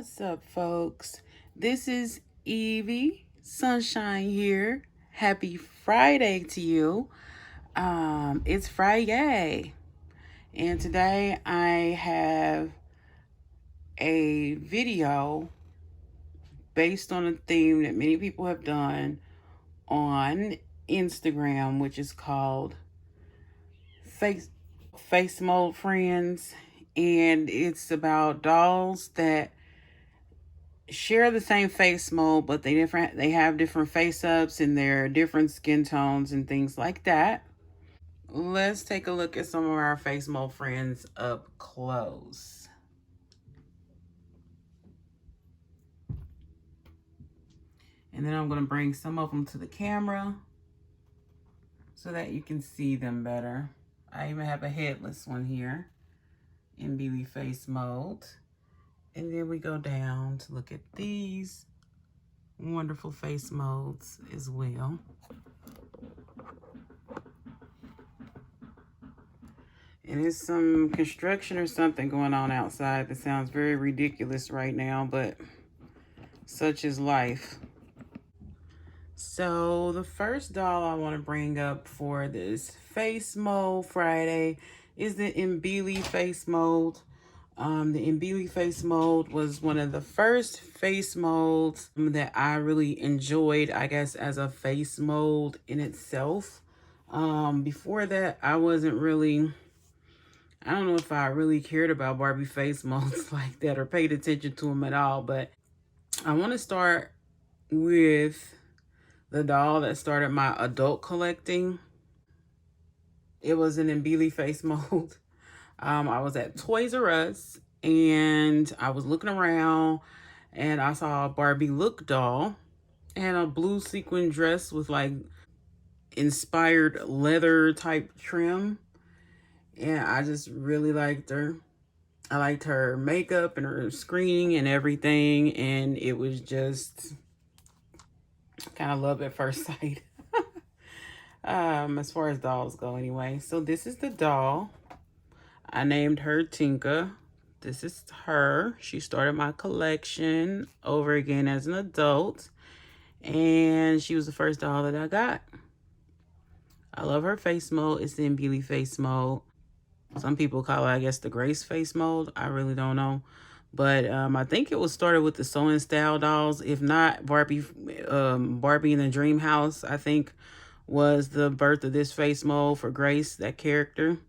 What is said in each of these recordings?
What's up, folks? This is Evie Sunshine here. Happy Friday to you. It's Friday, and today I have a video based on a theme that many people have done on Instagram, which is called Face Mold Friends, and it's about dolls that share the same face mold, but they have different face ups and their different skin tones and things like that. Let's take a look at some of our face mold friends up close. And then I'm going to bring some of them to the camera so that you can see them better. I even have a headless one here in Mbili face mold. And then we go down to look at these wonderful face molds as well. And there's some construction or something going on outside that sounds very ridiculous right now, but such is life. So the first doll I want to bring up for this Face Mold Friday is the Mbili face mold. The Mbili face mold was one of the first face molds that I really enjoyed, I guess, as a face mold in itself. Before that, I don't know if I really cared about Barbie face molds like that or paid attention to them at all, but I want to start with the doll that started my adult collecting. It was an Mbili face mold. I was at Toys R Us and I was looking around and I saw a Barbie look doll and a blue sequin dress with like inspired leather type trim. And I just really liked her. I liked her makeup and her screening and everything. And it was just kind of love at first sight. As far as dolls go anyway. So this is the doll. I named her Tinka. This is her. She started my collection over again as an adult. And she was the first doll that I got. I love her face mold. It's the Mbili face mold. Some people call it, I guess, the Grace face mold. I really don't know. But I think it was started with the sewing style dolls. If not, Barbie in the Dream House, I think, was the birth of this face mold for Grace, that character.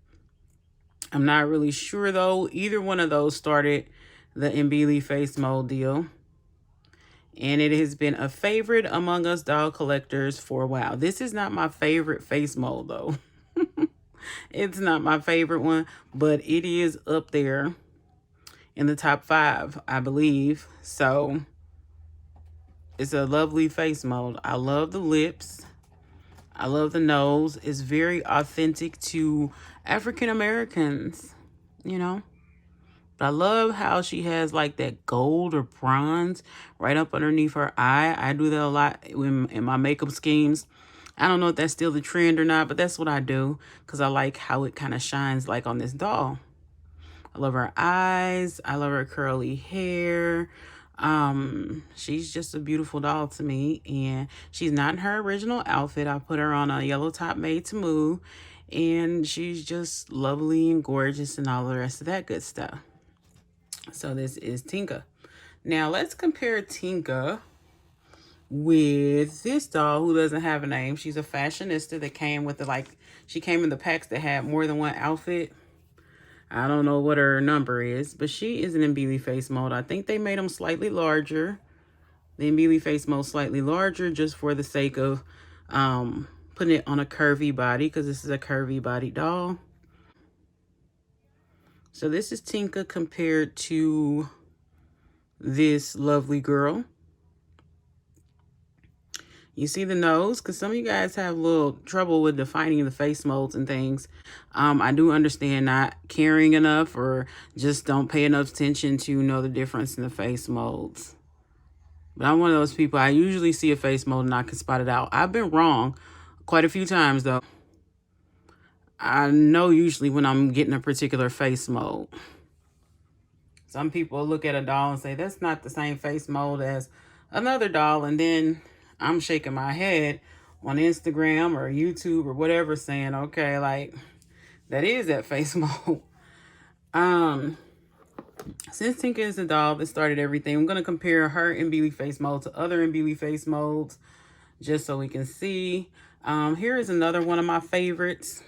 I'm not really sure, though. Either one of those started the Mbili face mold deal. And it has been a favorite among us doll collectors for a while. This is not my favorite face mold, though. It's not my favorite one, but it is up there in the top 5, I believe. So it's a lovely face mold. I love the lips. I love the nose. It's very authentic to African Americans, you know. But I love how she has like that gold or bronze right up underneath her eye. I do that a lot in my makeup schemes. I don't know if that's still the trend or not, but that's what I do because I like how it kind of shines like on this doll. I love her eyes. I love her curly hair. She's just a beautiful doll to me, and she's not in her original outfit. I put her on a yellow top made to move, and she's just lovely and gorgeous and all the rest of that good stuff. So this is Tinka. Now let's compare Tinka with this doll who doesn't have a name. She's a fashionista that came with she came in the packs that had more than one outfit. I don't know what her number is, but she is an Mbili face mold. I think they made them slightly larger. The Mbili face mold slightly larger just for the sake of putting it on a curvy body because this is a curvy body doll. So this is Tinka compared to this lovely girl. You see the nose? Because some of you guys have a little trouble with defining the face molds and things. I do understand not caring enough or just don't pay enough attention to know the difference in the face molds. But I'm one of those people, I usually see a face mold and I can spot it out. I've been wrong quite a few times, though. I know usually when I'm getting a particular face mold. Some people look at a doll and say, that's not the same face mold as another doll. And then I'm shaking my head on Instagram or YouTube or whatever saying, okay, like that is that face mold. Since Tinka is a doll that started everything, I'm going to compare her Mbili face mold to other Mbili face molds just so we can see. Here is another one of my favorites.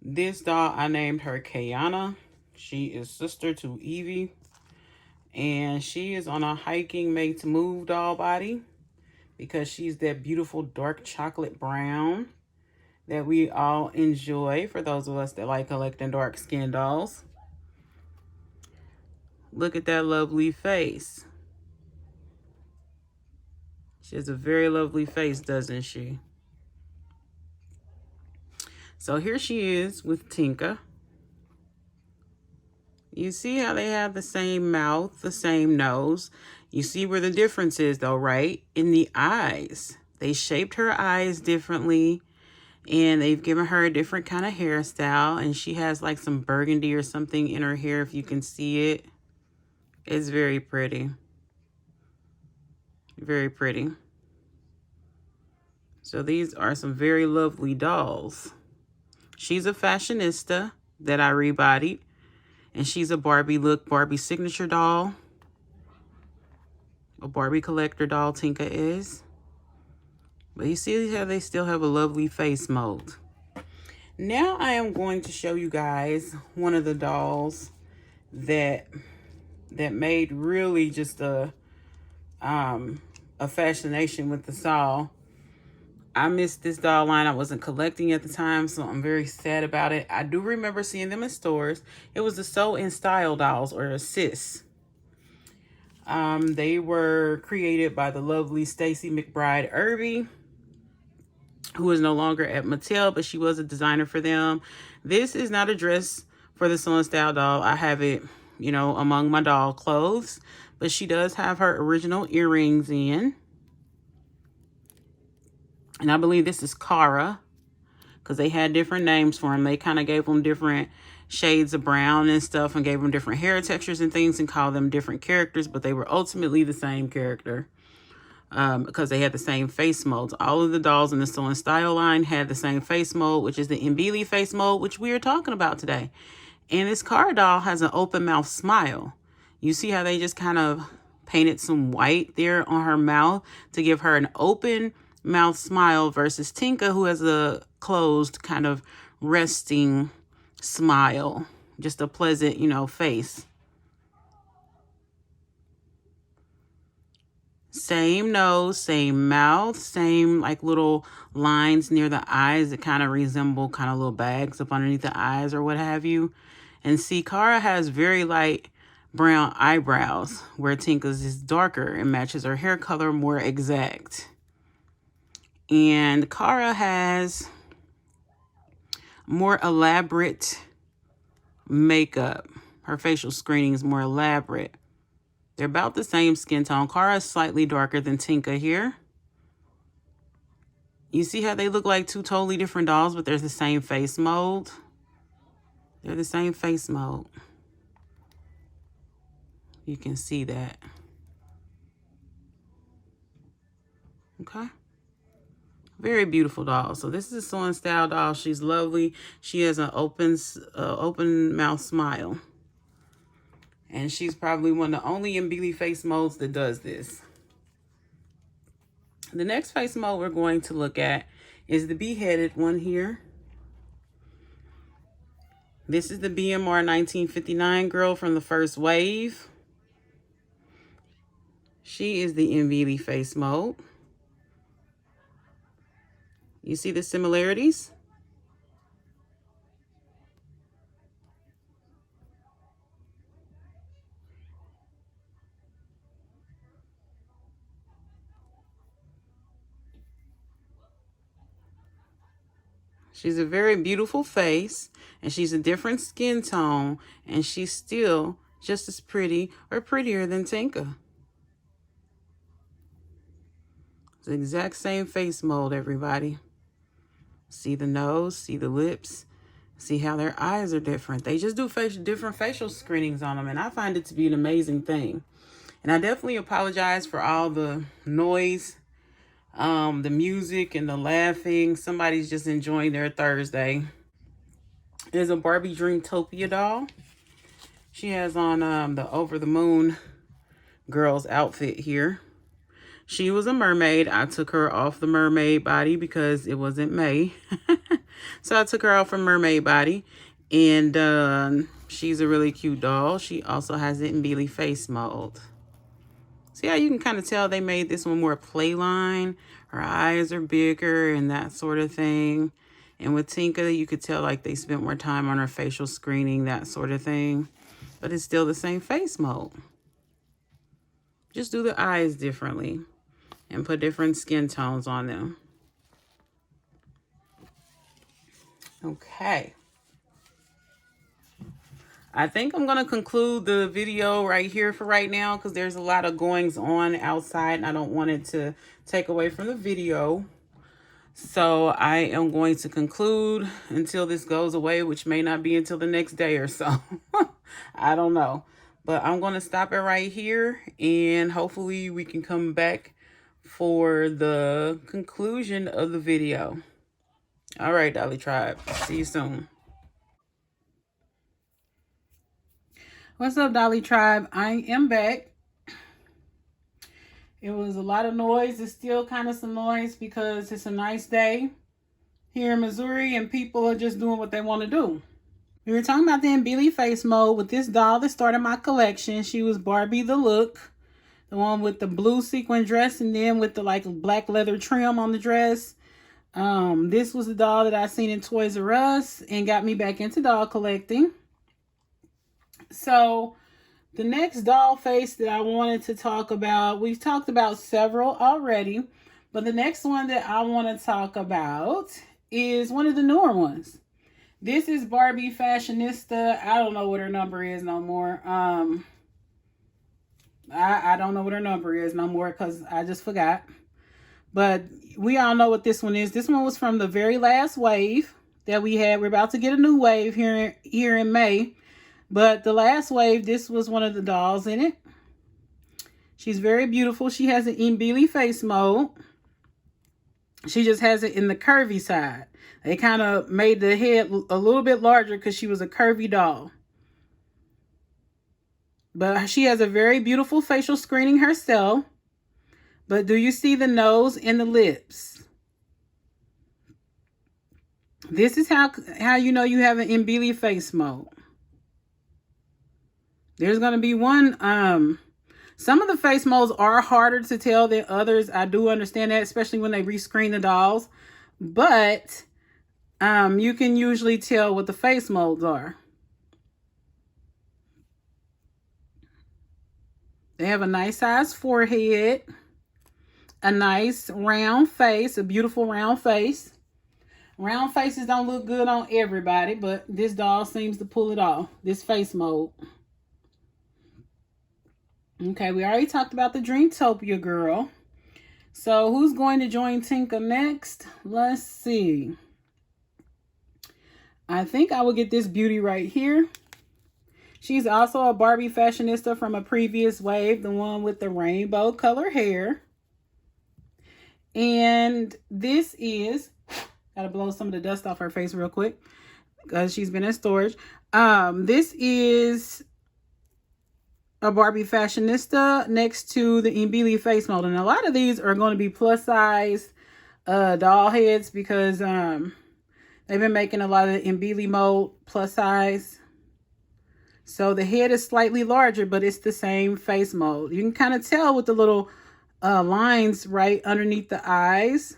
This doll, I named her Kayana. She is sister to Evie. And she is on a hiking made to move doll body because she's that beautiful dark chocolate brown that we all enjoy for those of us that like collecting dark skin dolls. Look at that lovely face. She has a very lovely face, doesn't she? So here she is with Tinka. You see how they have the same mouth, the same nose. You see where the difference is though, right? In the eyes. They shaped her eyes differently and they've given her a different kind of hairstyle. And she has like some burgundy or something in her hair if you can see it. It's very pretty. Very pretty. So these are some very lovely dolls. She's a fashionista that I rebodied. And she's a Barbie look, Barbie signature doll. A Barbie collector doll, Tinka is. But you see how they still have a lovely face mold. Now I am going to show you guys one of the dolls that made really just a fascination with the doll. I missed this doll line. I wasn't collecting at the time, so I'm very sad about it. I do remember seeing them in stores. It was the Sew in Style dolls, or Sis. They were created by the lovely Stacy McBride Irby, who is no longer at Mattel, but she was a designer for them. This is not a dress for the Sew in Style doll. I have it, you know, among my doll clothes, but she does have her original earrings in. And I believe this is Cara, because they had different names for them. They kind of gave them different shades of brown and stuff and gave them different hair textures and things and called them different characters, but they were ultimately the same character because they had the same face molds. All of the dolls in the Sew in Style line had the same face mold, which is the Mbili face mold, which we are talking about today. And this Cara doll has an open mouth smile. You see how they just kind of painted some white there on her mouth to give her an open mouth smile versus Tinka, who has a closed kind of resting smile, just a pleasant, you know, face. Same nose, same mouth, same like little lines near the eyes that kind of resemble kind of little bags up underneath the eyes or what have you. And see, Cara has very light brown eyebrows where Tinka's is darker and matches her hair color more exact. And Cara has more elaborate makeup. Her facial screening is more elaborate. They're about the same skin tone. Cara is slightly darker than Tinka here. You see how they look like two totally different dolls, but they're the same face mold? They're the same face mold. You can see that. Okay. Very beautiful doll. So this is a Sew in Style doll. She's lovely. She has an open mouth smile. And she's probably one of the only Mbili face molds that does this. The next face mold we're going to look at is the beheaded one here. This is the BMR 1959 girl from the first wave. She is the Mbili face mold. You see the similarities? She's a very beautiful face, and she's a different skin tone, and she's still just as pretty or prettier than Tinka. It's the exact same face mold, everybody. See the nose, see the lips, See how their eyes are different. They just do different facial screenings on them, and I find it to be an amazing thing. And I definitely apologize for all the noise, the music and the laughing. Somebody's just enjoying their Thursday. There's a Barbie Dreamtopia doll. She has on the Over the Moon girl's outfit here. She was a mermaid. I took her off the mermaid body because it wasn't May. So I took her off from mermaid body. And she's a really cute doll. She also has it in Mbili face mold. See how you can kind of tell they made this one more playline. Her eyes are bigger and that sort of thing. And with Tinka, you could tell like they spent more time on her facial screening, that sort of thing. But it's still the same face mold. Just do the eyes differently and put different skin tones on them. Okay. I think I'm going to conclude the video right here for right now because there's a lot of goings on outside and I don't want it to take away from the video. So I am going to conclude until this goes away, which may not be until the next day or so. I don't know. But I'm going to stop it right here and hopefully we can come back for the conclusion of the video. All right, Dolly Tribe. See you soon. What's up, Dolly Tribe? I am back. It was a lot of noise. It's still kind of some noise because it's a nice day here in Missouri and people are just doing what they want to do. We were talking about the Mbili face mold with this doll that started my collection. She was Barbie the Look, the one with the blue sequin dress and then with the like black leather trim on the dress. This was the doll that I seen in Toys R Us and got me back into doll collecting. So the next doll face that I wanted to talk about, we've talked about several already, but the next one that I want to talk about is one of the newer ones. This is Barbie Fashionista. I don't know what her number is no more. I don't know what her number is no more because I just forgot. But we all know what this one is. This one was from the very last wave that we had. We're about to get a new wave here in May. But the last wave, this was one of the dolls in it. She's very beautiful. She has an Mbili face mold. She just has it in the curvy side. They kind of made the head a little bit larger because she was a curvy doll. But she has a very beautiful facial screening herself. But do you see the nose and the lips? This is how you know you have an Mbili face mold. There's going to be one, some of the face molds are harder to tell than others. I do understand that, especially when they rescreen the dolls. But you can usually tell what the face molds are. They have a nice size forehead, a nice round face, a beautiful round face. Round faces don't look good on everybody, but this doll seems to pull it off, this face mold. Okay, we already talked about the Dreamtopia girl. So who's going to join Tinka next? Let's see. I think I will get this beauty right here. She's also a Barbie Fashionista from a previous wave, the one with the rainbow color hair. And this is, gotta blow some of the dust off her face real quick because she's been in storage. This is a Barbie Fashionista next to the Mbili face mold. And a lot of these are going to be plus size doll heads because they've been making a lot of the Mbili mold plus size. So the head is slightly larger, but it's the same face mold. You can kind of tell with the little lines right underneath the eyes.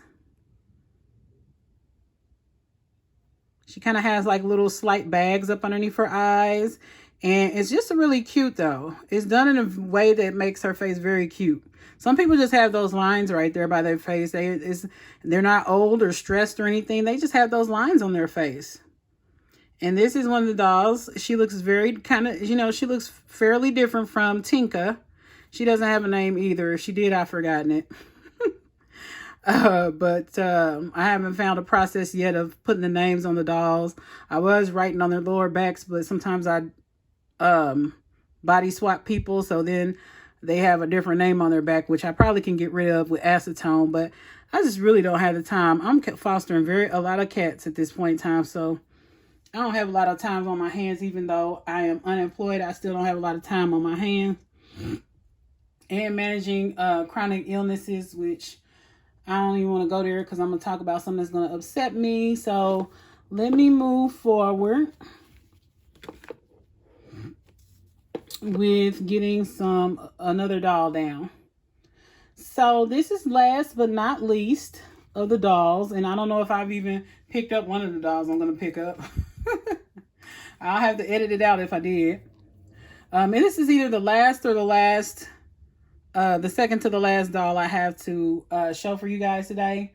She kind of has like little slight bags up underneath her eyes. And it's just really cute though. It's done in a way that makes her face very cute. Some people just have those lines right there by their face. They're not old or stressed or anything. They just have those lines on their face. And this is one of the dolls. She looks very kind of, she looks fairly different from Tinka. She doesn't have a name either. If she did, I've forgotten it. But I haven't found a process yet of putting the names on the dolls. I was writing on their lower backs, but sometimes I um, body swap people, so then they have a different name on their back, which I probably can get rid of with acetone. But I just really don't have the time. I'm fostering a lot of cats at this point in time, so I don't have a lot of time on my hands. Even though I am unemployed, I still don't have a lot of time on my hands. And managing chronic illnesses, which I don't even want to go there because I'm going to talk about something that's going to upset me. So let me move forward with getting another doll down. So this is last but not least of the dolls. And I don't know if I've even picked up one of the dolls I'm going to pick up. I'll have to edit it out if I did. And this is either the last or the second to the last doll I have to show for you guys today.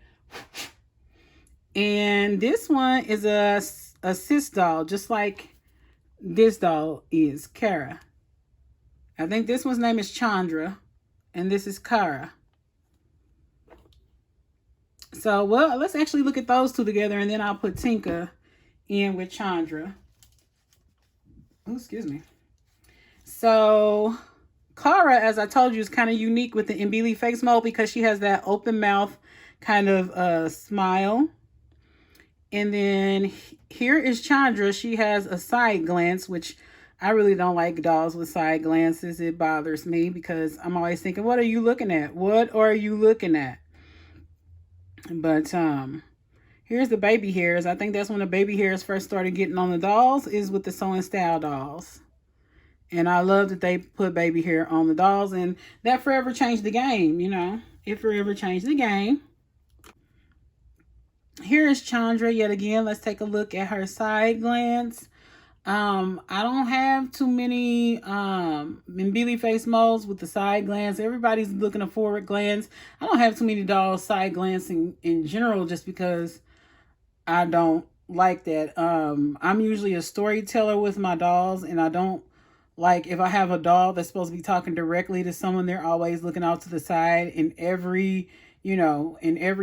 And this one is a cis doll, just like this doll is, Kara. I think this one's name is Chandra, and this is Kara. So, well, let's actually look at those two together, and then I'll put Tinka in with Chandra. Oh, excuse me. So, Kara, as I told you, is kind of unique with the Mbili face mold because she has that open mouth kind of smile. And then here is Chandra. She has a side glance, which I really don't like dolls with side glances. It bothers me because I'm always thinking, what are you looking at? What are you looking at? But here's the baby hairs. I think that's when the baby hairs first started getting on the dolls, is with the sewing style dolls. And I love that they put baby hair on the dolls, and that forever changed the game, you know. It forever changed the game. Here is Chandra yet again. Let's take a look at her side glance. I don't have too many Mbili face molds with the side glance. Everybody's looking a forward glance. I don't have too many dolls side glancing in general just because I don't like that. I'm usually a storyteller with my dolls, and I don't like if I have a doll that's supposed to be talking directly to someone, they're always looking out to the side. In every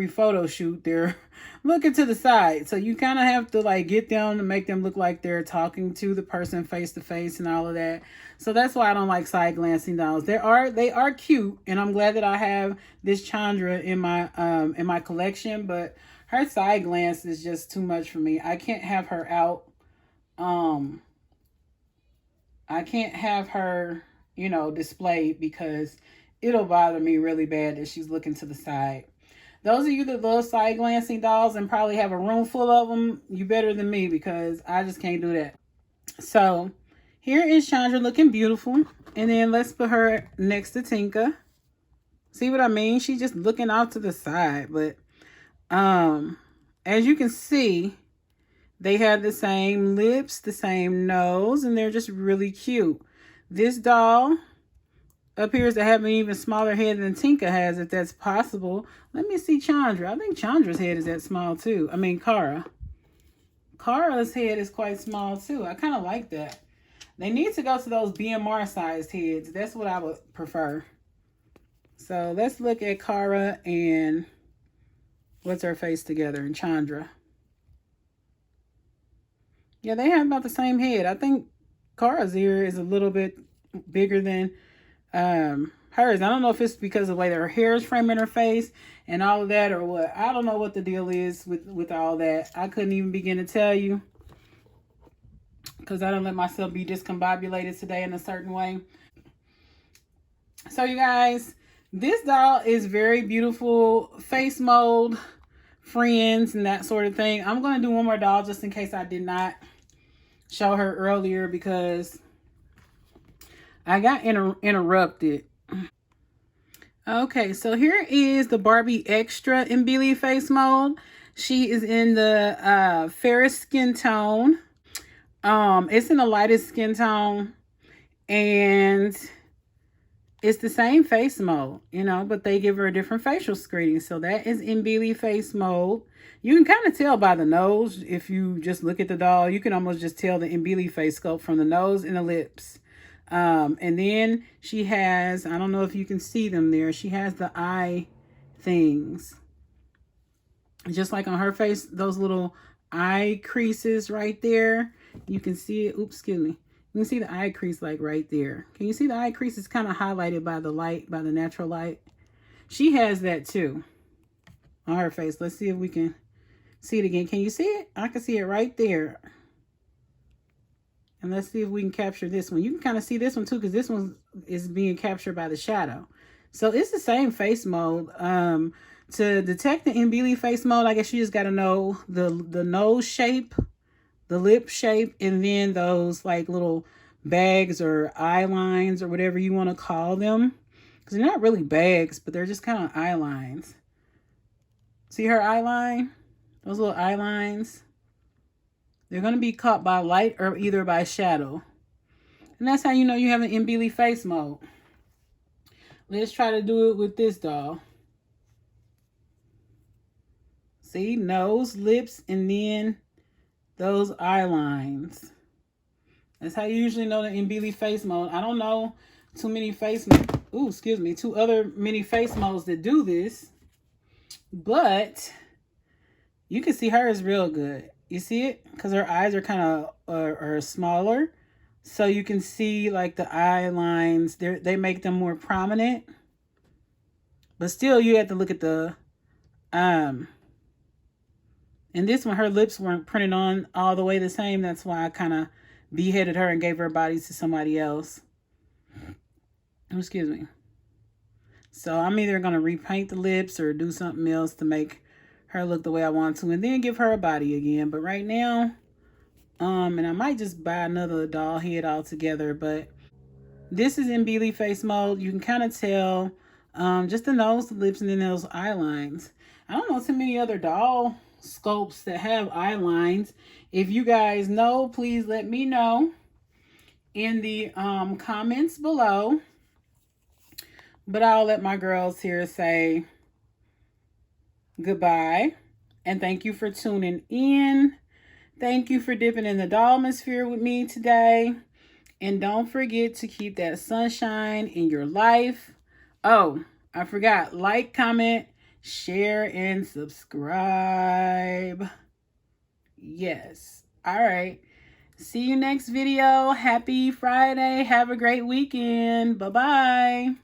photo shoot, they're looking to the side. So you kind of have to like get them to make them look like they're talking to the person face to face and all of that. So that's why I don't like side glancing dolls. They are cute, and I'm glad that I have this Chandra in my collection, but her side glance is just too much for me. I can't have her out. I can't have her, displayed because it'll bother me really bad that she's looking to the side. Those of you that love side glancing dolls and probably have a room full of them, you better than me because I just can't do that. So here is Chandra looking beautiful. And then let's put her next to Tinka. See what I mean? She's just looking out to the side. But as you can see, they have the same lips, the same nose, and they're just really cute. This doll appears to have an even smaller head than Tinka has, if that's possible. Let me see Chandra. I think Chandra's head is that small too. I mean, Kara. Kara's head is quite small too. I kind of like that. They need to go to those BMR sized heads. That's what I would prefer. So let's look at Kara and what's her face together, and Chandra. Yeah, they have about the same head. I think Kara's ear is a little bit bigger than hers. I don't know if it's because of the way that her hair is framing her face and all of that or what. I don't know what the deal is with all that. I couldn't even begin to tell you because I don't let myself be discombobulated today in a certain way. So you guys, this doll is very beautiful. Face mold, friends, and that sort of thing. I'm going to do one more doll just in case I did not show her earlier because I got interrupted. Okay, so here is the Barbie Extra Mbili face mold. She is in the fairest skin tone. It's in the lightest skin tone, and it's the same face mold, but they give her a different facial screening. So that is Mbili face mold. You can kind of tell by the nose. If you just look at the doll, you can almost just tell the Mbili face sculpt from the nose and the lips. And then she has, I don't know if you can see them there, she has the eye things. Just like on her face, those little eye creases right there. You can see it. Oops, excuse me. You can see the eye crease like right there. Can you see the eye crease is kind of highlighted by the light, by the natural light? She has that too on her face. Let's see if we can see it again. Can you see it? I can see it right there. And let's see if we can capture this one. You can kind of see this one too, because this one is being captured by the shadow. So it's the same face mode. To detect the Mbili face mode, I guess you just got to know the nose shape, the lip shape, and then those like little bags or eye lines or whatever you want to call them. Because they're not really bags, but they're just kind of eye lines. See her eye line? Those little eye lines? They're going to be caught by light or either by shadow. And that's how you know you have an Mbili face mode. Let's try to do it with this doll. See, nose, lips, and then those eye lines. That's how you usually know the Mbili face mode. I don't know too many two other many face modes that do this. But you can see hers real good. You see it? Because her eyes are kind of are smaller. So you can see like the eye lines. They make them more prominent. But still, you have to look at the and this one, her lips weren't printed on all the way the same. That's why I kind of beheaded her and gave her body to somebody else. Oh, excuse me. So I'm either going to repaint the lips or do something else to make her look the way I want to. And then give her a body again. But right now, and I might just buy another doll head altogether. But this is in Mbili face mode. You can kind of tell just the nose, the lips, and then those eye lines. I don't know too many other doll sculpts that have eye lines. If you guys know, please let me know in the comments below. But I'll let my girls here say goodbye and thank you for tuning in. Thank you for dipping in the dollmosphere with me today. And don't forget to keep that sunshine in your life. Oh, I forgot. Like, comment, share, and subscribe. Yes. All right. See you next video. Happy Friday. Have a great weekend. Bye-bye.